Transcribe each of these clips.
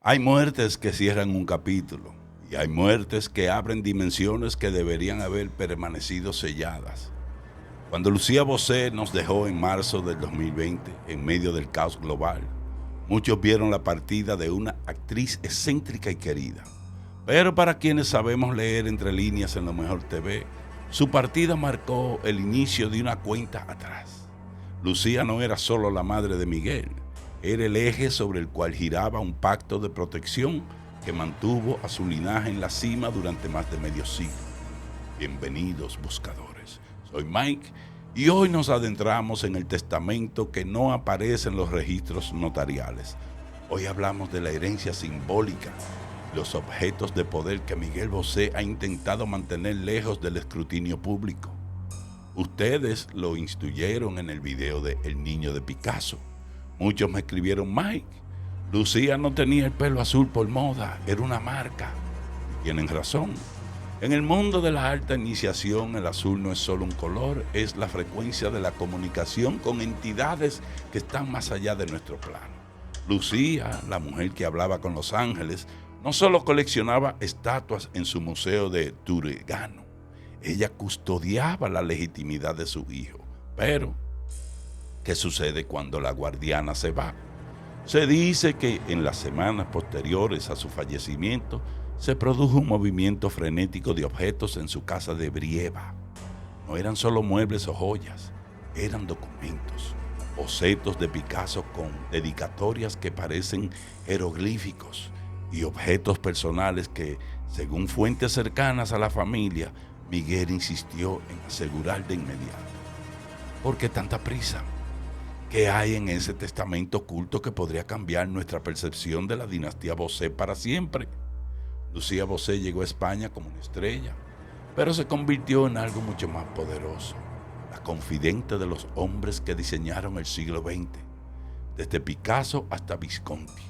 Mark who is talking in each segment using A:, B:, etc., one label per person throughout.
A: Hay muertes que cierran un capítulo y hay muertes que abren dimensiones que deberían haber permanecido selladas. Cuando Lucía Bosé nos dejó en marzo del 2020, en medio del caos global, muchos vieron la partida de una actriz excéntrica y querida. Pero para quienes sabemos leer entre líneas en Lo Mejor TV, su partida marcó el inicio de una cuenta atrás. Lucía no era solo la madre de Miguel, era el eje sobre el cual giraba un pacto de protección que mantuvo a su linaje en la cima durante más de medio siglo. Bienvenidos, buscadores. Soy Mike y hoy nos adentramos en el testamento que no aparece en los registros notariales. Hoy hablamos de la herencia simbólica, los objetos de poder que Miguel Bosé ha intentado mantener lejos del escrutinio público. Ustedes lo instruyeron en el video de El Niño de Picasso. Muchos me escribieron: Mike, Lucía no tenía el pelo azul por moda, era una marca. Y tienen razón. En el mundo de la alta iniciación, el azul no es solo un color, es la frecuencia de la comunicación con entidades que están más allá de nuestro plano. Lucía, la mujer que hablaba con los ángeles, no solo coleccionaba estatuas en su museo de Turegano, ella custodiaba la legitimidad de su hijo. Pero, ¿qué sucede cuando la guardiana se va? Se dice que en las semanas posteriores a su fallecimiento se produjo un movimiento frenético de objetos en su casa de Brieva. No eran solo muebles o joyas, eran documentos, bocetos de Picasso con dedicatorias que parecen jeroglíficos y objetos personales que, según fuentes cercanas a la familia, Miguel insistió en asegurar de inmediato. ¿Por qué tanta prisa? ¿Qué hay en ese testamento oculto que podría cambiar nuestra percepción de la dinastía Bosé para siempre? Lucía Bosé llegó a España como una estrella, pero se convirtió en algo mucho más poderoso, la confidente de los hombres que diseñaron el siglo XX, desde Picasso hasta Visconti,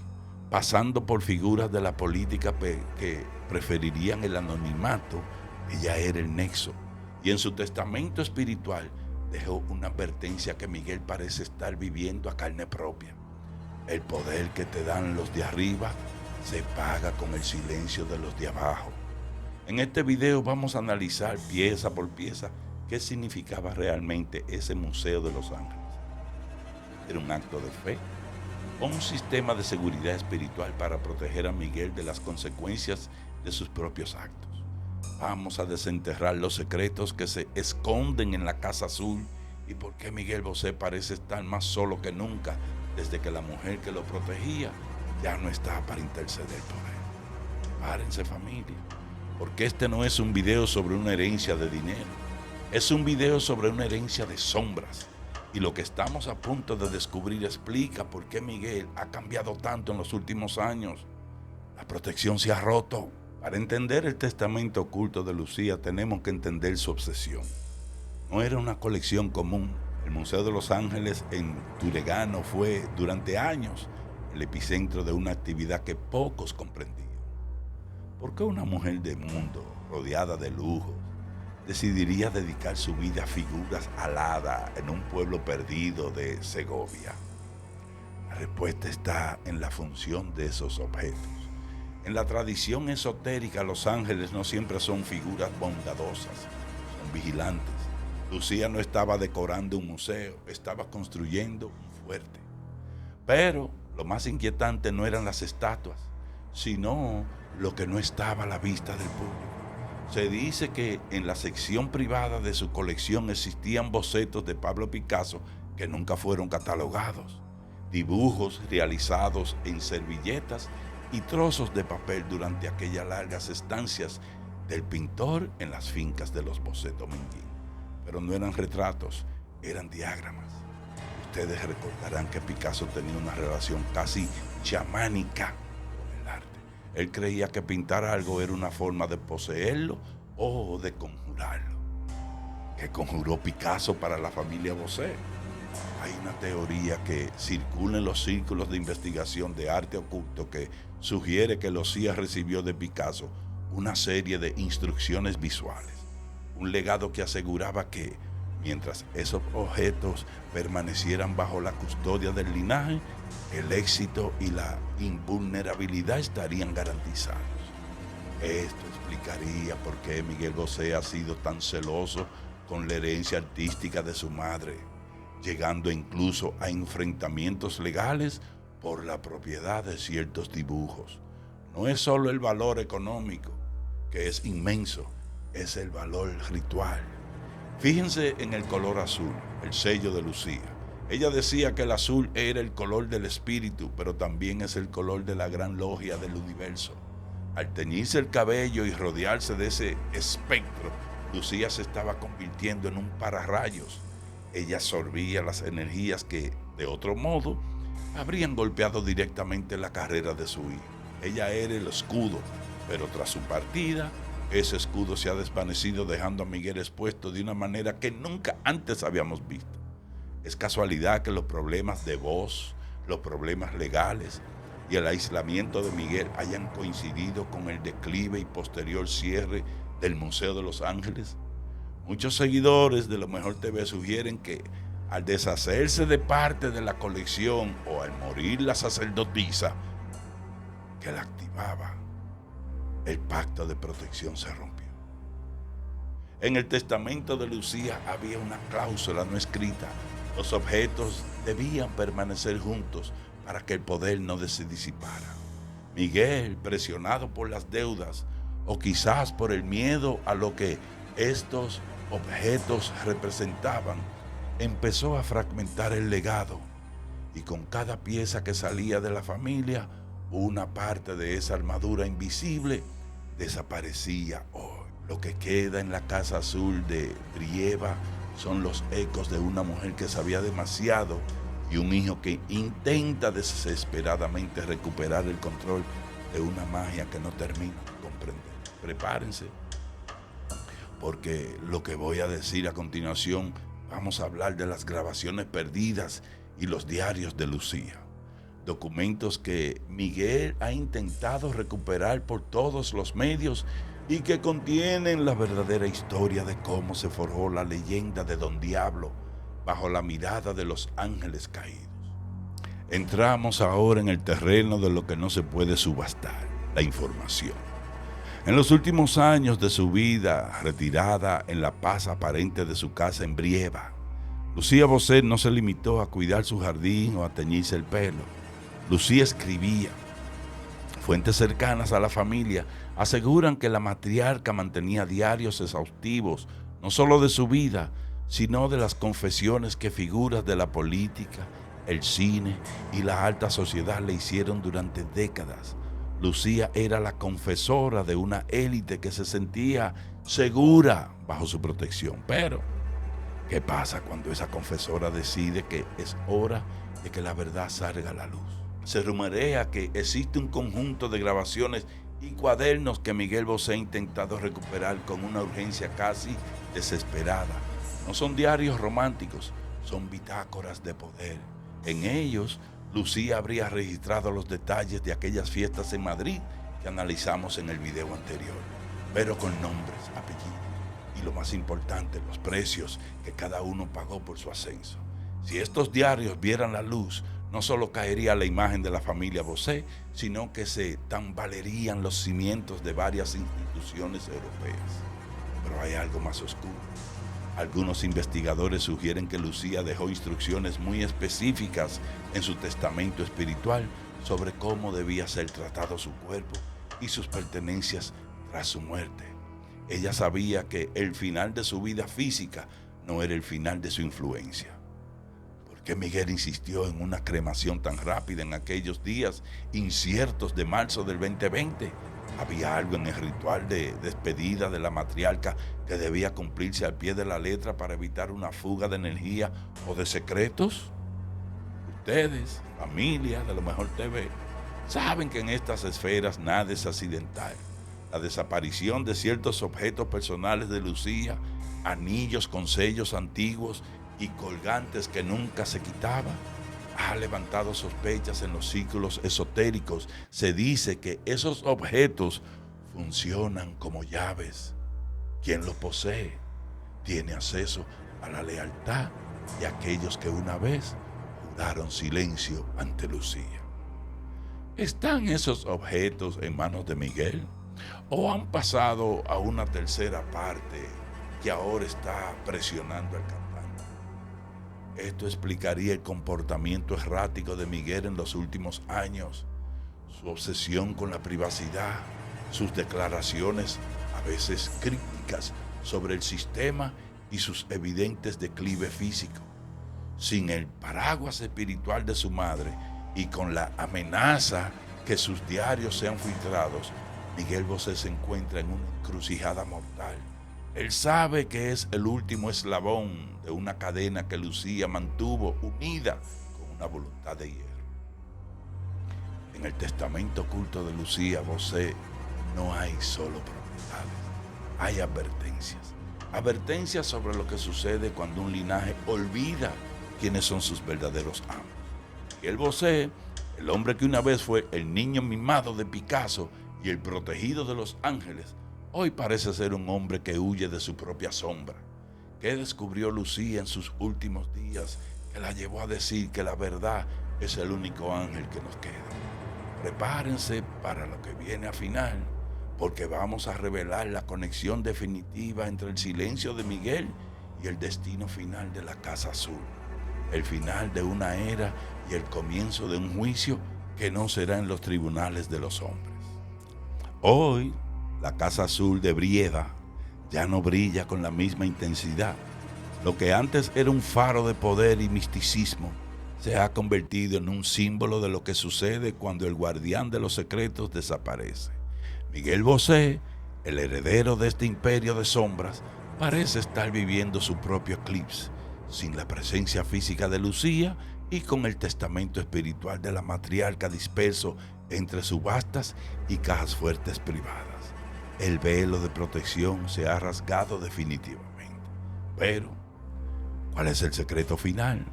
A: pasando por figuras de la política que preferirían el anonimato. Ella era el nexo, y en su testamento espiritual dejó una advertencia que Miguel parece estar viviendo a carne propia. El poder que te dan los de arriba se paga con el silencio de los de abajo. En este video vamos a analizar pieza por pieza qué significaba realmente ese Museo de los Ángeles. ¿Era un acto de fe o un sistema de seguridad espiritual para proteger a Miguel de las consecuencias de sus propios actos? Vamos a desenterrar los secretos que se esconden en la Casa Azul y por qué Miguel Bosé parece estar más solo que nunca desde que la mujer que lo protegía ya no está para interceder por él. Párense, familia, porque este no es un video sobre una herencia de dinero, es un video sobre una herencia de sombras. Y lo que estamos a punto de descubrir explica por qué Miguel ha cambiado tanto en los últimos años. La protección se ha roto. Para entender el testamento oculto de Lucía tenemos que entender su obsesión. No era una colección común. El Museo de los Ángeles en Turegano fue durante años el epicentro de una actividad que pocos comprendían. ¿Por qué una mujer de mundo, rodeada de lujos, decidiría dedicar su vida a figuras aladas en un pueblo perdido de Segovia? La respuesta está en la función de esos objetos. En la tradición esotérica, los ángeles no siempre son figuras bondadosas, son vigilantes. Lucía no estaba decorando un museo, estaba construyendo un fuerte. Pero lo más inquietante no eran las estatuas, sino lo que no estaba a la vista del público. Se dice que en la sección privada de su colección existían bocetos de Pablo Picasso que nunca fueron catalogados, dibujos realizados en servilletas y trozos de papel durante aquellas largas estancias del pintor en las fincas de los Bosé Dominguín. Pero no eran retratos, eran diagramas. Ustedes recordarán que Picasso tenía una relación casi chamánica con el arte. Él creía que pintar algo era una forma de poseerlo o de conjurarlo. ¿Qué conjuró Picasso para la familia Bosé? Hay una teoría que circula en los círculos de investigación de arte oculto que sugiere que Lucía recibió de Picasso una serie de instrucciones visuales, un legado que aseguraba que Mientras esos objetos permanecieran bajo la custodia del linaje, el éxito y la invulnerabilidad estarían garantizados. Esto explicaría por qué Miguel Bosé ha sido tan celoso con la herencia artística de su madre, llegando incluso a enfrentamientos legales por la propiedad de ciertos dibujos. No es solo el valor económico, que es inmenso, es el valor ritual. Fíjense en el color azul, el sello de Lucía. Ella decía que el azul era el color del espíritu, pero también es el color de la gran logia del universo. Al teñirse el cabello y rodearse de ese espectro, Lucía se estaba convirtiendo en un pararrayos. Ella absorbía las energías que, de otro modo, habrían golpeado directamente la carrera de su hijo. Ella era el escudo, pero tras su partida, ese escudo se ha desvanecido dejando a Miguel expuesto de una manera que nunca antes habíamos visto. Es casualidad que los problemas de voz, los problemas legales y el aislamiento de Miguel hayan coincidido con el declive y posterior cierre del Museo de Los Ángeles. Muchos seguidores de Lo Mejor TV sugieren que al deshacerse de parte de la colección o al morir la sacerdotisa que la activaba, el pacto de protección se rompió. En el testamento de Lucía había una cláusula no escrita. Los objetos debían permanecer juntos para que el poder no se disipara. Miguel, presionado por las deudas o quizás por el miedo a lo que estos objetos representaban, empezó a fragmentar el legado y con cada pieza que salía de la familia, una parte de esa armadura invisible desaparecía hoy. Lo que queda en la Casa Azul de Brieva son los ecos de una mujer que sabía demasiado y un hijo que intenta desesperadamente recuperar el control de una magia que no termina de comprender. Prepárense, porque lo que voy a decir a continuación, vamos a hablar de las grabaciones perdidas y los diarios de Lucía. Documentos que Miguel ha intentado recuperar por todos los medios y que contienen la verdadera historia de cómo se forjó la leyenda de Don Diablo bajo la mirada de los ángeles caídos. Entramos ahora en el terreno de lo que no se puede subastar, la información. En los últimos años de su vida, retirada en la paz aparente de su casa en Brieva, Lucía Bosé no se limitó a cuidar su jardín o a teñirse el pelo. Lucía escribía. Fuentes cercanas a la familia aseguran que la matriarca mantenía diarios exhaustivos, no solo de su vida, sino de las confesiones que figuras de la política, el cine y la alta sociedad le hicieron durante décadas. Lucía era la confesora de una élite que se sentía segura bajo su protección. Pero, ¿qué pasa cuando esa confesora decide que es hora de que la verdad salga a la luz? Se rumorea que existe un conjunto de grabaciones y cuadernos que Miguel Bosé ha intentado recuperar con una urgencia casi desesperada. No son diarios románticos, son bitácoras de poder. En ellos, Lucía habría registrado los detalles de aquellas fiestas en Madrid que analizamos en el video anterior, pero con nombres, apellidos y lo más importante, los precios que cada uno pagó por su ascenso. Si estos diarios vieran la luz, no solo caería la imagen de la familia Bosé, sino que se tambalearían los cimientos de varias instituciones europeas. Pero hay algo más oscuro. Algunos investigadores sugieren que Lucía dejó instrucciones muy específicas en su testamento espiritual sobre cómo debía ser tratado su cuerpo y sus pertenencias tras su muerte. Ella sabía que el final de su vida física no era el final de su influencia. ¿Por qué Miguel insistió en una cremación tan rápida en aquellos días inciertos de marzo del 2020? ¿Había algo en el ritual de despedida de la matriarca que debía cumplirse al pie de la letra para evitar una fuga de energía o de secretos? Ustedes, familia de Lo Mejor TV, saben que en estas esferas nada es accidental. La desaparición de ciertos objetos personales de Lucía, anillos con sellos antiguos y colgantes que nunca se quitaban, ha levantado sospechas en los círculos esotéricos. Se dice que esos objetos funcionan como llaves. Quien los posee tiene acceso a la lealtad de aquellos que una vez juraron silencio ante Lucía. ¿Están esos objetos en manos de Miguel o han pasado a una tercera parte que ahora está presionando al cantante? Esto explicaría el comportamiento errático de Miguel en los últimos años, su obsesión con la privacidad, sus declaraciones a veces críticas sobre el sistema y sus evidentes declive físico. Sin el paraguas espiritual de su madre y con la amenaza que sus diarios sean filtrados, Miguel Bosé se encuentra en una encrucijada mortal. Él sabe que es el último eslabón de una cadena que Lucía mantuvo unida con una voluntad de hierro. En el testamento oculto de Lucía Bosé no hay solo propiedades, hay advertencias. Advertencias sobre lo que sucede cuando un linaje olvida quiénes son sus verdaderos amos. Miguel Bosé, el hombre que una vez fue el niño mimado de Picasso y el protegido de los ángeles, hoy parece ser un hombre que huye de su propia sombra. ¿Qué descubrió Lucía en sus últimos días que la llevó a decir que la verdad es el único ángel que nos queda? Prepárense para lo que viene a final, porque vamos a revelar la conexión definitiva entre el silencio de Miguel y el destino final de la Casa Azul. El final de una era y el comienzo de un juicio que no será en los tribunales de los hombres. Hoy, la Casa Azul de Brieda ya no brilla con la misma intensidad. Lo que antes era un faro de poder y misticismo se ha convertido en un símbolo de lo que sucede cuando el guardián de los secretos desaparece. Miguel Bosé, el heredero de este imperio de sombras, parece estar viviendo su propio eclipse, sin la presencia física de Lucía y con el testamento espiritual de la matriarca disperso entre subastas y cajas fuertes privadas. El velo de protección se ha rasgado definitivamente. Pero, ¿cuál es el secreto final?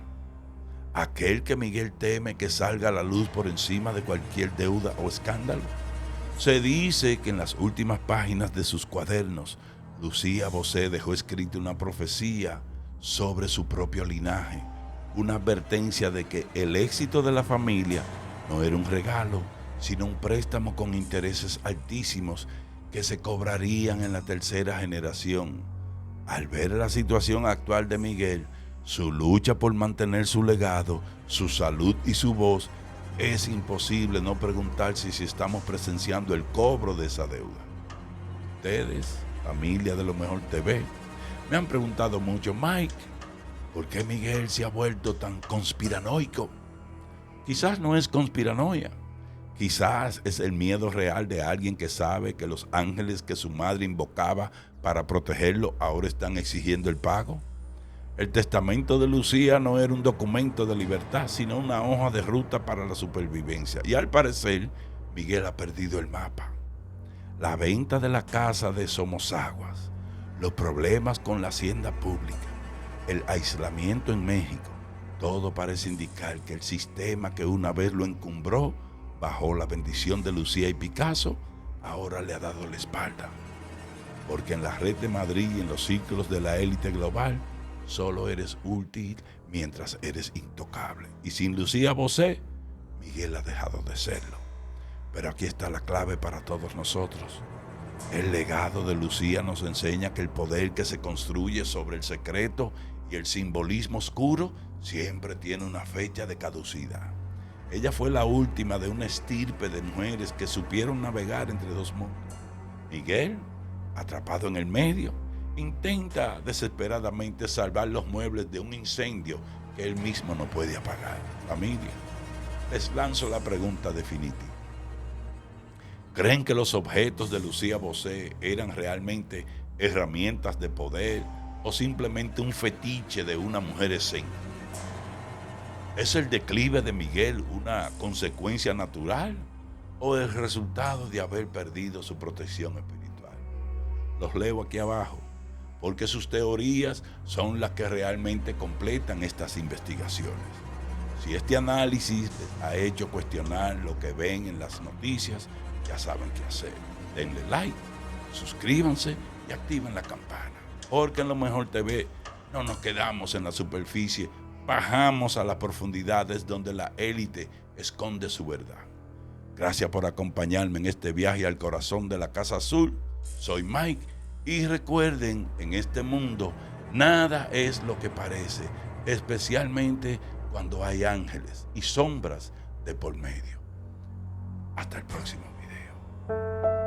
A: Aquel que Miguel teme que salga a la luz por encima de cualquier deuda o escándalo. Se dice que en las últimas páginas de sus cuadernos, Lucía Bosé dejó escrita una profecía sobre su propio linaje, una advertencia de que el éxito de la familia no era un regalo, sino un préstamo con intereses altísimos que se cobrarían en la tercera generación. Al ver la situación actual de Miguel, su lucha por mantener su legado, su salud y su voz, es imposible no preguntarse si estamos presenciando el cobro de esa deuda. Ustedes, familia de Lo Mejor TV, me han preguntado mucho, Mike, ¿por qué Miguel se ha vuelto tan conspiranoico? Quizás no es conspiranoia. Quizás es el miedo real de alguien que sabe que los ángeles que su madre invocaba para protegerlo ahora están exigiendo el pago. El testamento de Lucía no era un documento de libertad, sino una hoja de ruta para la supervivencia. Y al parecer, Miguel ha perdido el mapa. La venta de la casa de Somosaguas, los problemas con la hacienda pública, el aislamiento en México, todo parece indicar que el sistema que una vez lo encumbró bajo la bendición de Lucía y Picasso, ahora le ha dado la espalda. Porque en la red de Madrid y en los círculos de la élite global, solo eres útil mientras eres intocable. Y sin Lucía Bosé, Miguel ha dejado de serlo. Pero aquí está la clave para todos nosotros. El legado de Lucía nos enseña que el poder que se construye sobre el secreto y el simbolismo oscuro siempre tiene una fecha de caducidad. Ella fue la última de una estirpe de mujeres que supieron navegar entre dos mundos. Miguel, atrapado en el medio, intenta desesperadamente salvar los muebles de un incendio que él mismo no puede apagar. Familia, les lanzo la pregunta definitiva. ¿Creen que los objetos de Lucía Bosé eran realmente herramientas de poder o simplemente un fetiche de una mujer excéntrica? ¿Es el declive de Miguel una consecuencia natural o el resultado de haber perdido su protección espiritual? Los leo aquí abajo, porque sus teorías son las que realmente completan estas investigaciones. Si este análisis les ha hecho cuestionar lo que ven en las noticias, ya saben qué hacer. Denle like, suscríbanse y activen la campana, porque en Lo Mejor TV No nos quedamos en la superficie, bajamos a las profundidades donde la élite esconde su verdad. Gracias por acompañarme en este viaje al corazón de la Casa Azul. Soy Mike y recuerden, en este mundo nada es lo que parece, especialmente cuando hay ángeles y sombras de por medio. Hasta el próximo video.